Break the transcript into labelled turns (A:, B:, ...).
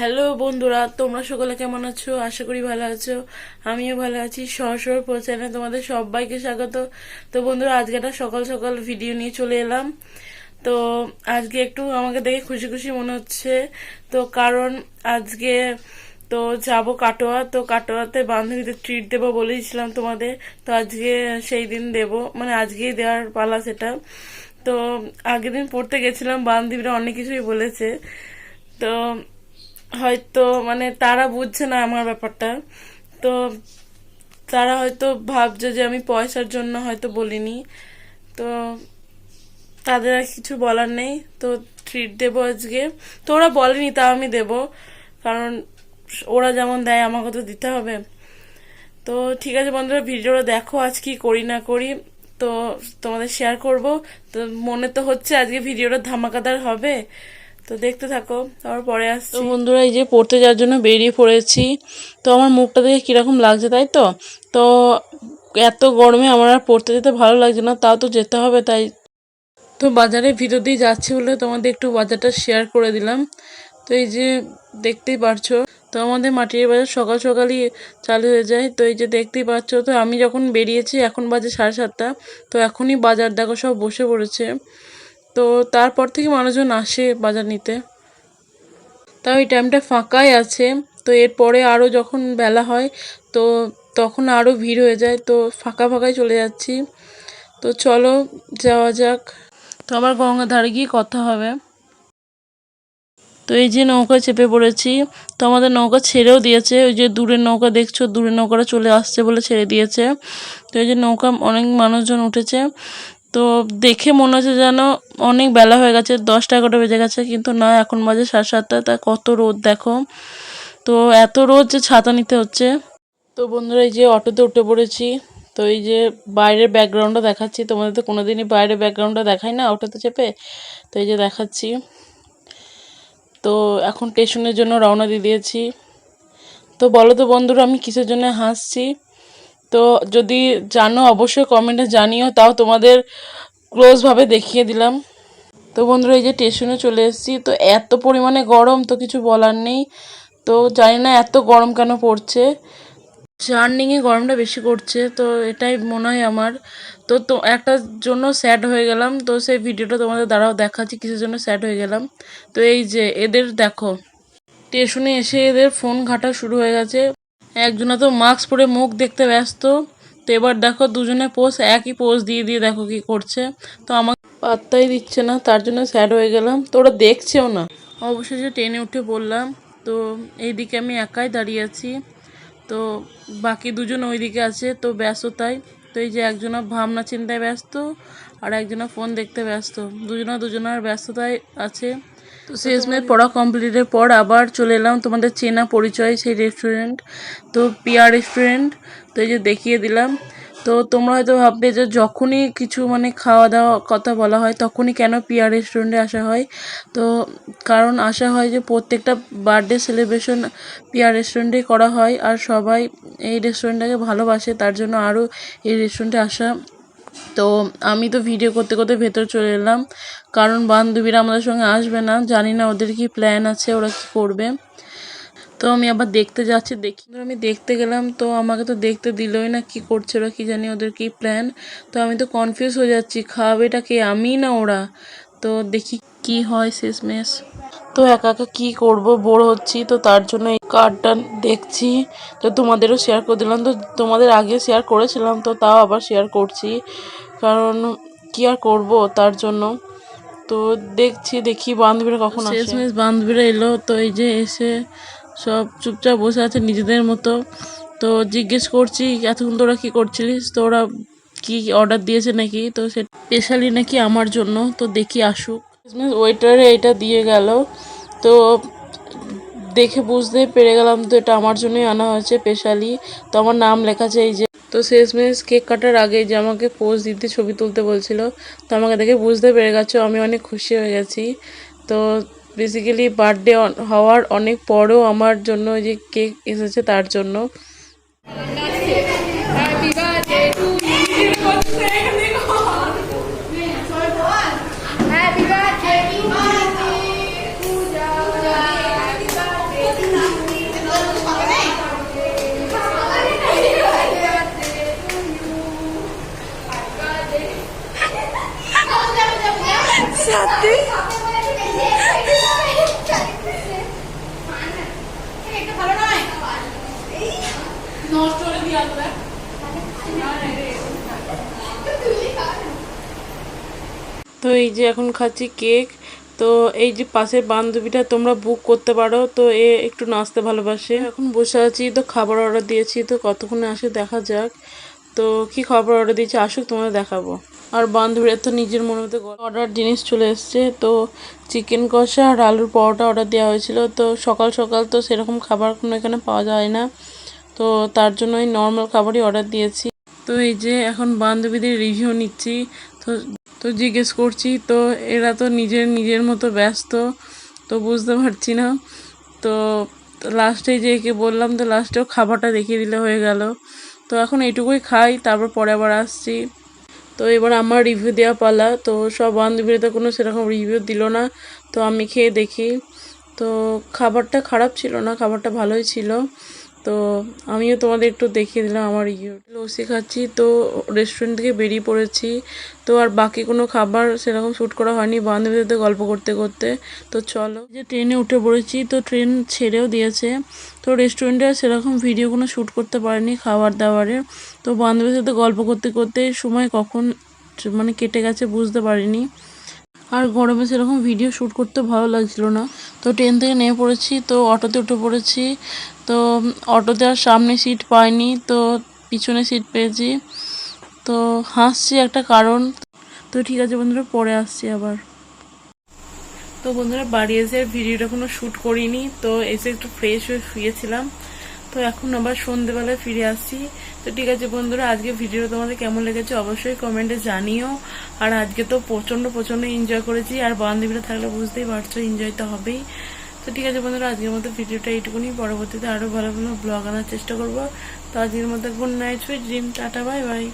A: Hello বন্ধুরা, তোমরা সকলে কেমন আছো? আশা করি ভালো আছো। আমিও ভালো আছি। সহসর চ্যানেলে তোমাদের সবাইকে স্বাগত। তো বন্ধুরা, আজকে একটা সকাল সকাল ভিডিও নিয়ে চলে এলাম। তো আজকে একটু আমাকে দেখে খুশি খুশি মনে হচ্ছে। তো কারণ আজকে তো যাব কাটোয়া। তো কাটোয়াতে বান্ধবীদের ট্রিট দেবো বলেছিলাম তোমাদের। তো আজকে সেই দিন দেব, মানে আজকেই দেওয়ার পালা সেটা। তো আগের দিন পড়তে গেছিলাম, বান্ধবীরা অনেক কিছুই বলেছে। তো হয়তো মানে তারা বুঝছে না আমার ব্যাপারটা। তো তারা হয়তো ভাবছে যে আমি পয়সার জন্য হয়তো বলিনি। তো তাদের আর কিছু বলার নেই। তো ট্রিট দেবো আজকে। তো ওরা বলেনি, তা আমি দেব, কারণ ওরা যেমন দেয় আমাকে তো দিতে হবে। তো ঠিক আছে বন্ধুরা, ভিডিওটা দেখো আজ কি করি না করি। তো তোমাদের শেয়ার করব। তো মনে তো হচ্ছে আজকে ভিডিওটা ধামাকাদার হবে। তো দেখতে থাকো, তারপর পরে আসছি। তো বন্ধুরা, এই যে পড়তে যাওয়ার জন্য বেরিয়ে পড়েছি। তো আমার মুখটা দেখে কিরকম লাগছে, তাই তো। তো এত গরমে আমার আর পড়তে যেতে ভালো লাগছে না, তাও তো যেতে হবে। তাই তো বাজারের ভিতর দিয়ে যাচ্ছি বলে তোমাদের একটু বাজারটা শেয়ার করে দিলাম। তো এই যে দেখতেই পারছো, তো আমাদের মাটির বাজার সকাল সকালই চালু হয়ে যায়। তো এই যে দেখতেই পাচ্ছ, তো আমি যখন বেরিয়েছি এখন বাজে 7:30। তো এখনই বাজার দেখো সব বসে পড়েছে। তো তারপর থেকে মানুষজন আসে বাজার নিতে। তাও এই টাইমটা ফাঁকাই আছে। তো এরপরে আরও যখন বেলা হয়, তো তখন আরও ভিড় হয়ে যায়। তো ফাঁকা ফাঁকাই চলে যাচ্ছি। তো চলো যাওয়া যাক। তো আবার গঙ্গার ধারে গিয়ে কথা হবে। তো এই যে নৌকা চেপে পড়েছি। তো আমাদের নৌকা ছেড়েও দিয়েছে, ওই যে দূরের নৌকা দেখছো, দূরের নৌকাটা চলে আসছে বলে ছেড়ে দিয়েছে। তো এই যে নৌকা অনেক মানুষজন উঠেছে। তো দেখে মনে হচ্ছে যেন অনেক বেলা হয়ে গেছে, 10টা 11টা বেজে গেছে, কিন্তু না, এখন বাজে 7:30। তা কত রোদ দেখো। তো এত রোদ যে ছাতা নিতে হচ্ছে। তো বন্ধুরা, এই যে অটোতে উঠে পড়েছি। তো এই যে বাইরের ব্যাকগ্রাউন্ডটা দেখাচ্ছি তোমাদের। তো কোনোদিনই বাইরের ব্যাকগ্রাউন্ডটা দেখাই না অটোতে চেপে। তো এই যে দেখাচ্ছি। তো এখন স্টেশনের জন্য রওনা দিয়ে দিয়েছি। তো বলো তো বন্ধুরা, আমি কিসের জন্য হাসছি? তো যদি জানো অবশ্যই কমেন্টে জানিও, তাও তোমাদের ক্লোজভাবে দেখিয়ে দিলাম। তো বন্ধুরা, এই যে স্টেশনে চলে এসেছি। তো এত পরিমাণে গরম, তো কিছু বলার নেই। তো জানি না এত গরম কেন পড়ছে। জার্নিংয়ে গরমটা বেশি করছে, তো এটাই মনে হয় আমার। তো তো একটার জন্য স্যাড হয়ে গেলাম। তো সেই ভিডিওটা তোমাদের দ্বারাও দেখাচ্ছি কিসের জন্য স্যাড হয়ে গেলাম। তো এই যে এদের দেখো, স্টেশনে এসে এদের ফোন ঘাটা শুরু হয়ে গেছে। একজনা তো মাস্ক পরে মুখ দেখতে ব্যস্ত। তো এবার দেখো দুজনে পোজ, একই পোজ দিয়ে দিয়ে দেখো কি করছে। তো আমাকে পাত্তাই দিচ্ছে না, তার জন্য স্যাড হয়ে গেলাম। তো ওরা দেখছেও না। অবশেষে ট্রেনে উঠে পড়লাম। তো এইদিকে আমি একাই দাঁড়িয়ে আছি। তো বাকি দুজন ওইদিকে আছে, তো ব্যস্ততায়। তো এই যে একজনা ভাবনা চিন্তায় ব্যস্ত, আর একজনা ফোন দেখতে ব্যস্ত। দুজনার ব্যস্ততায় আছে। তো শেষমেশ পড়া কমপ্লিটের পর আবার চলে এলাম তোমাদের চেনা পরিচয় সেই রেস্টুরেন্ট, তো পিয়া রেস্টুরেন্ট। তো এই যে দেখিয়ে দিলাম। তো তোমরা হয়তো ভাববে যে যখনই কিছু মানে খাওয়া দাওয়া কথা বলা হয় তখনই কেন পিয়া রেস্টুরেন্টে আসা হয়। তো কারণ আসা হয় যে প্রত্যেকটা বার্থডে সেলিব্রেশন পিয়া রেস্টুরেন্টেই করা হয়, আর সবাই এই রেস্টুরেন্টটাকে ভালোবাসে, তার জন্য আরও এই রেস্টুরেন্টে আসা। তো আমি তো ভিডিও করতে করতে ভেতর চলে এলাম, কারণ বান্ধবীরা আমাদের সঙ্গে আসবে না, জানি না ওদের কি প্ল্যান আছে, ওরা কি করবে। তো আমি আবার দেখতে যাচ্ছি। আমি দেখতে গেলাম, তো আমাকে তো দেখতে দিলই না, কি করছে ওরা, কি জানি ওদের কি প্ল্যান। তো আমি তো কনফিউজ হয়ে যাচ্ছি, খাওয়াবেটা কে, আমি না ওরা। তো দেখি কি হয় শেষমেশ। তো একা একা কী করবো, বোর হচ্ছি, তো তার জন্য এই কার্ডটা দেখছি। তো তোমাদেরও শেয়ার করে দিলাম। তো তোমাদের আগে শেয়ার করেছিলাম, তো তাও আবার শেয়ার করছি, কারণ কি আর করব তার জন্য। তো দেখি বান্ধবীরা কখন আসে। শেষমেশ বান্ধবীরা এলো। তো এই যে এসে সব চুপচাপ বসে আছে নিজেদের মতো। তো জিজ্ঞেস করছি এতক্ষণ তোরা কী করছিলিস, তো ওরা কি অর্ডার দিয়েছে নাকি, তো সে স্পেশালি নাকি আমার জন্য। তো দেখি আসুক। ওয়েটারে এটা দিয়ে গেল। তো দেখে বুঝতে পেরে গেলাম তো এটা আমার জন্যই আনা হয়েছে স্পেশালি। তো আমার নাম লেখা আছে এই যে। তো শেষমেশ কেক কাটার আগে যে আমাকে পোজ দিতে ছবি তুলতে বলছিল, তো আমাকে দেখে বুঝতে পেরে গেছো আমি অনেক খুশি হয়ে গেছি। তো বেসিক্যালি বার্থডে হওয়ার অনেক পরেও আমার জন্য যে কেক এসেছে তার জন্য। তো এই যে এখন খাচ্ছি কেক। তো এই যে পাশের বান্ধবীটা তোমরা বুক করতে পারো, তো এ একটু নাচতে ভালোবাসে। এখন বসে আছি, তো খাবার অর্ডার দিয়েছি, তো কতক্ষণে আসে দেখা যাক। তো কি খাবার অর্ডার দিয়েছি আসুক তোমাদের দেখাবো। আর বান্ধবীরা তো নিজের মনের মতো অর্ডার জিনিস চলে এসছে। তো চিকেন কষা আর আলুর পরোটা অর্ডার দেওয়া হয়েছিল। তো সকাল সকাল তো সেরকম খাবার কোনো এখানে পাওয়া যায় না, তো তার জন্য এই নর্মাল খাবারই অর্ডার দিয়েছি। তো এই যে এখন বান্ধবীদের রিভিউ নিচ্ছি। তো তো জিজ্ঞেস করছি, তো এরা তো নিজের নিজের মতো ব্যস্ত, তো বুঝতে পারছি না। তো লাস্টে যে একে বললাম, তো লাস্টেও খাবারটা দেখিয়ে দিলে হয়ে গেল। তো এখন এইটুকুই খাই, তারপর পরে আবার আসছি। তো এবার আমার রিভিউ দেওয়া পালা। তো সব বান্ধবীরা তো কোনো সেরকম রিভিউ দিল না, তো আমি খেয়ে দেখি। তো খাবারটা খারাপ ছিল না, খাবারটা ভালোই ছিল। তো আমিও তোমাদের একটু দেখিয়ে দিলাম আমার লস্যি খাচ্ছি। তো রেস্টুরেন্ট থেকে বেরিয়ে পড়েছি। তো আর বাকি কোনো খাবার সেরকম শ্যুট করা হয়নি বান্ধবীদের সাথে গল্প করতে করতে। তো চলো, যে ট্রেনে উঠে পড়েছি, তো ট্রেন ছেড়েও দিয়েছে। তো রেস্টুরেন্টে সেরকম ভিডিও কোনো শ্যুট করতে পারিনি খাবার দাবারের। তো বান্ধবীদের সাথে গল্প করতে করতে সময় কখন মানে কেটে গেছে বুঝতে পারিনি। আর গরমে সেরকম ভিডিও শ্যুট করতে ভালো লাগছিল না। তো ট্রেন থেকে নেমে পড়েছি, তো অটোতে উঠে পড়েছি। তো অটোতে আর সামনে সিট পাইনি, তো পিছনে সিট পেয়েছি। তো হাসছি একটা কারণ। তো ঠিক আছে বন্ধুরা, পরে আসছি আবার। তো বন্ধুরা বাড়ি এসে ভিডিওটা কোনো শ্যুট করিনি, তো এসে একটু ফ্রেশ হয়ে শুয়েছিলাম। তো এখন আবার সন্ধেবেলায় ফিরে আসছি। তো ঠিক আছে বন্ধুরা, আজকে ভিডিও তোমাদের কেমন লেগেছে অবশ্যই কমেন্টে জানিও। আর আজকে তো প্রচণ্ড এনজয় করেছি, আর বান্ধবীরা থাকলে বুঝতেই পারছো এনজয় তো হবেই। তো ঠিক আছে বন্ধুরা, আজকের মতো ভিডিওটা এইটুকুনি। পরবর্তীতে আরও ভালো ভালো ব্লগ আনার চেষ্টা করবো। তো আজকের মতো good night, sweet dream, tata, bye bye.